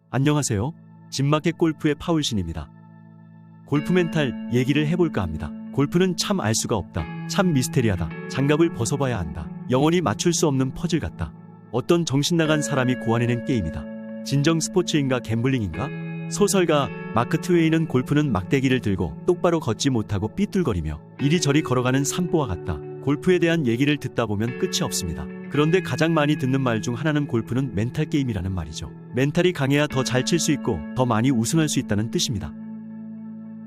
안녕하세요. 진마켓 골프의 파울신입니다. 골프 멘탈 얘기를 해볼까 합니다. 골프는 참 알 수가 없다. 참 미스테리하다. 장갑을 벗어봐야 안다. 영원히 맞출 수 없는 퍼즐 같다. 어떤 정신나간 사람이 고안해낸 게임이다. 진정 스포츠인가 갬블링인가? 소설가 마크 트웨이는 골프는 막대기를 들고 똑바로 걷지 못하고 삐뚤거리며 이리저리 걸어가는 산보와 같다. 골프에 대한 얘기를 듣다 보면 끝이 없습니다. 그런데 가장 많이 듣는 말 중 하나는 골프는 멘탈 게임이라는 말이죠. 멘탈이 강해야 더 잘 칠 수 있고 더 많이 우승할 수 있다는 뜻입니다.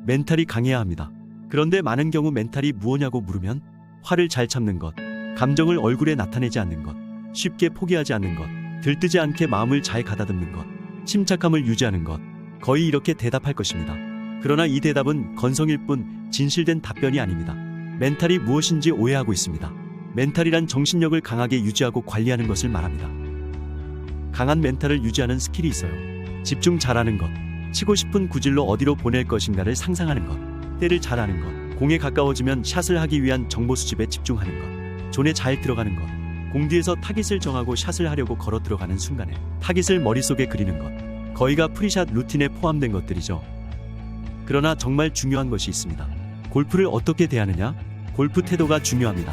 멘탈이 강해야 합니다. 그런데 많은 경우 멘탈이 무엇냐고 물으면 화를 잘 참는 것, 감정을 얼굴에 나타내지 않는 것, 쉽게 포기하지 않는 것, 들뜨지 않게 마음을 잘 가다듬는 것, 침착함을 유지하는 것, 거의 이렇게 대답할 것입니다. 그러나 이 대답은 건성일 뿐 진실된 답변이 아닙니다. 멘탈이 무엇인지 오해하고 있습니다. 멘탈이란 정신력을 강하게 유지하고 관리하는 것을 말합니다. 강한 멘탈을 유지하는 스킬이 있어요. 집중 잘하는 것, 치고 싶은 구질로 어디로 보낼 것인가를 상상하는 것, 때를 잘 아는 것, 공에 가까워지면 샷을 하기 위한 정보 수집에 집중하는 것, 존에 잘 들어가는 것, 공 뒤에서 타깃을 정하고 샷을 하려고 걸어 들어가는 순간에 타깃을 머릿속에 그리는 것, 거의가 프리샷 루틴에 포함된 것들이죠. 그러나 정말 중요한 것이 있습니다. 골프를 어떻게 대하느냐? 골프 태도가 중요합니다.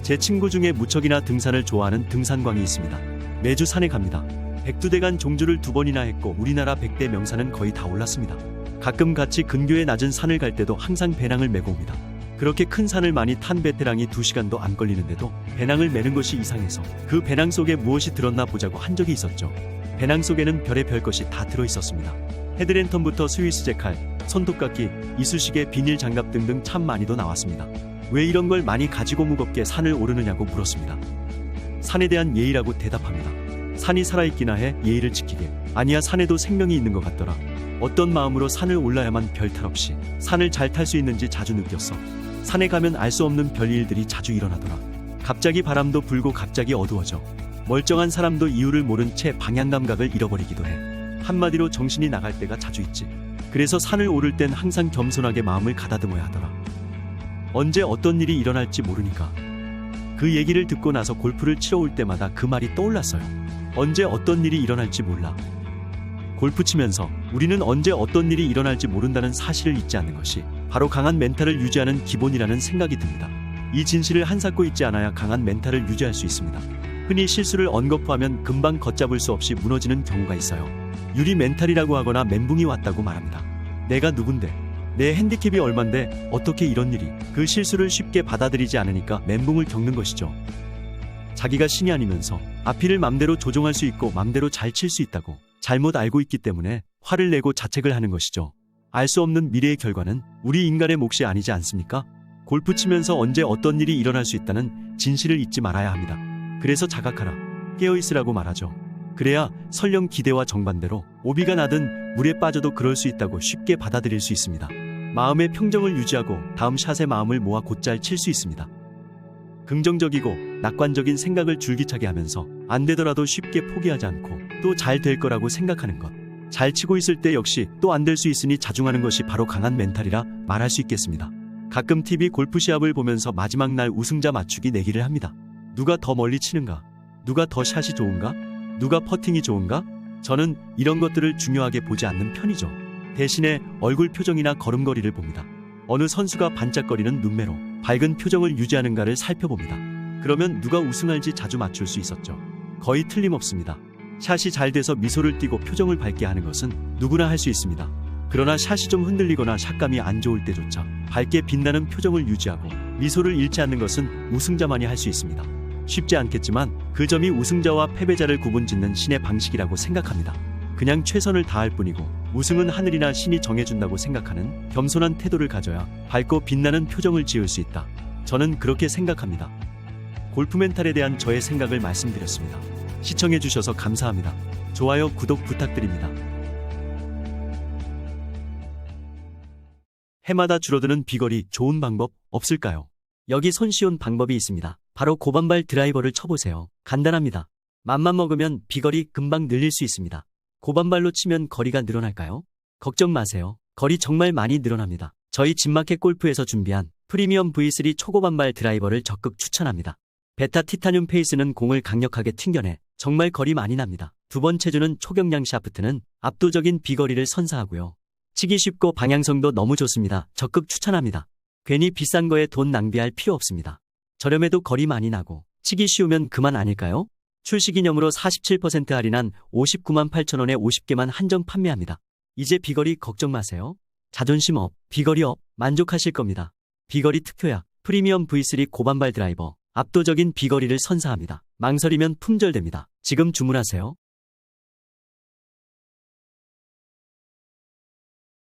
제 친구 중에 무척이나 등산을 좋아하는 등산광이 있습니다. 매주 산에 갑니다. 백두대간 종주를 2번이나 했고 우리나라 100대 명산은 거의 다 올랐습니다. 가끔 같이 근교의 낮은 산을 갈 때도 항상 배낭을 메고 옵니다. 그렇게 큰 산을 많이 탄 베테랑이 2시간도 안 걸리는데도 배낭을 메는 것이 이상해서 그 배낭 속에 무엇이 들었나 보자고 한 적이 있었죠. 배낭 속에는 별의별 것이 다 들어있었습니다. 헤드랜턴부터 스위스 제칼, 손톱깎이, 이쑤시개, 비닐 장갑 등등 참 많이도 나왔습니다. 왜 이런 걸 많이 가지고 무겁게 산을 오르느냐고 물었습니다. 산에 대한 예의라고 대답합니다. 산이 살아있기나 해 예의를 지키게. 아니야, 산에도 생명이 있는 것 같더라. 어떤 마음으로 산을 올라야만 별 탈 없이 산을 잘 탈 수 있는지 자주 느꼈어. 산에 가면 알 수 없는 별일들이 자주 일어나더라. 갑자기 바람도 불고 갑자기 어두워져. 멀쩡한 사람도 이유를 모른 채 방향 감각을 잃어버리기도 해. 한마디로 정신이 나갈 때가 자주 있지. 그래서 산을 오를 땐 항상 겸손하게 마음을 가다듬어야 하더라. 언제 어떤 일이 일어날지 모르니까. 그 얘기를 듣고 나서 골프를 치러 올 때마다 그 말이 떠올랐어요. 언제 어떤 일이 일어날지 몰라. 골프 치면서 우리는 언제 어떤 일이 일어날지 모른다는 사실을 잊지 않는 것이 바로 강한 멘탈을 유지하는 기본이라는 생각이 듭니다. 이 진실을 한사코 잊지 않아야 강한 멘탈을 유지할 수 있습니다. 흔히 실수를 언거푸하면 금방 걷잡을 수 없이 무너지는 경우가 있어요. 유리 멘탈이라고 하거나 멘붕이 왔다고 말합니다. 내가 누군데? 내 핸디캡이 얼만데 어떻게 이런 일이? 그 실수를 쉽게 받아들이지 않으니까 멘붕을 겪는 것이죠. 자기가 신이 아니면서 앞뒤를 맘대로 조종할 수 있고 맘대로 잘 칠 수 있다고 잘못 알고 있기 때문에 화를 내고 자책을 하는 것이죠. 알 수 없는 미래의 결과는 우리 인간의 몫이 아니지 않습니까? 골프 치면서 언제 어떤 일이 일어날 수 있다는 진실을 잊지 말아야 합니다. 그래서 자각하라, 깨어있으라고 말하죠. 그래야 설령 기대와 정반대로 오비가 나든 물에 빠져도 그럴 수 있다고 쉽게 받아들일 수 있습니다. 마음의 평정을 유지하고 다음 샷에 마음을 모아 곧잘 칠 수 있습니다. 긍정적이고 낙관적인 생각을 줄기차게 하면서 안 되더라도 쉽게 포기하지 않고 또 잘 될 거라고 생각하는 것. 잘 치고 있을 때 역시 또 안 될 수 있으니 자중하는 것이 바로 강한 멘탈이라 말할 수 있겠습니다. 가끔 TV 골프 시합을 보면서 마지막 날 우승자 맞추기 내기를 합니다. 누가 더 멀리 치는가? 누가 더 샷이 좋은가? 누가 퍼팅이 좋은가? 저는 이런 것들을 중요하게 보지 않는 편이죠. 대신에 얼굴 표정이나 걸음걸이를 봅니다. 어느 선수가 반짝거리는 눈매로 밝은 표정을 유지하는가를 살펴봅니다. 그러면 누가 우승할지 자주 맞출 수 있었죠. 거의 틀림없습니다. 샷이 잘 돼서 미소를 띠고 표정을 밝게 하는 것은 누구나 할 수 있습니다. 그러나 샷이 좀 흔들리거나 샷감이 안 좋을 때조차 밝게 빛나는 표정을 유지하고 미소를 잃지 않는 것은 우승자만이 할 수 있습니다. 쉽지 않겠지만 그 점이 우승자와 패배자를 구분짓는 신의 방식이라고 생각합니다. 그냥 최선을 다할 뿐이고 우승은 하늘이나 신이 정해준다고 생각하는 겸손한 태도를 가져야 밝고 빛나는 표정을 지을 수 있다. 저는 그렇게 생각합니다. 골프 멘탈에 대한 저의 생각을 말씀드렸습니다. 시청해주셔서 감사합니다. 좋아요, 구독 부탁드립니다. 해마다 줄어드는 비거리 좋은 방법 없을까요? 여기 손쉬운 방법이 있습니다. 바로 고반발 드라이버를 쳐보세요. 간단합니다. 맘만 먹으면 비거리 금방 늘릴 수 있습니다. 고반발로 치면 거리가 늘어날까요? 걱정 마세요. 거리 정말 많이 늘어납니다. 저희 진마켓 골프에서 준비한 프리미엄 V3 초고반발 드라이버를 적극 추천합니다. 베타 티타늄 페이스는 공을 강력하게 튕겨내 정말 거리 많이 납니다. 두 번째주는 초경량 샤프트는 압도적인 비거리를 선사하고요. 치기 쉽고 방향성도 너무 좋습니다. 적극 추천합니다. 괜히 비싼 거에 돈 낭비할 필요 없습니다. 저렴해도 거리 많이 나고 치기 쉬우면 그만 아닐까요? 출시 기념으로 47% 할인한 59만 8천 원에 50개만 한정 판매합니다. 이제 비거리 걱정 마세요. 자존심 업, 비거리 업, 만족하실 겁니다. 비거리 특효약, 프리미엄 V3 고반발 드라이버, 압도적인 비거리를 선사합니다. 망설이면 품절됩니다. 지금 주문하세요.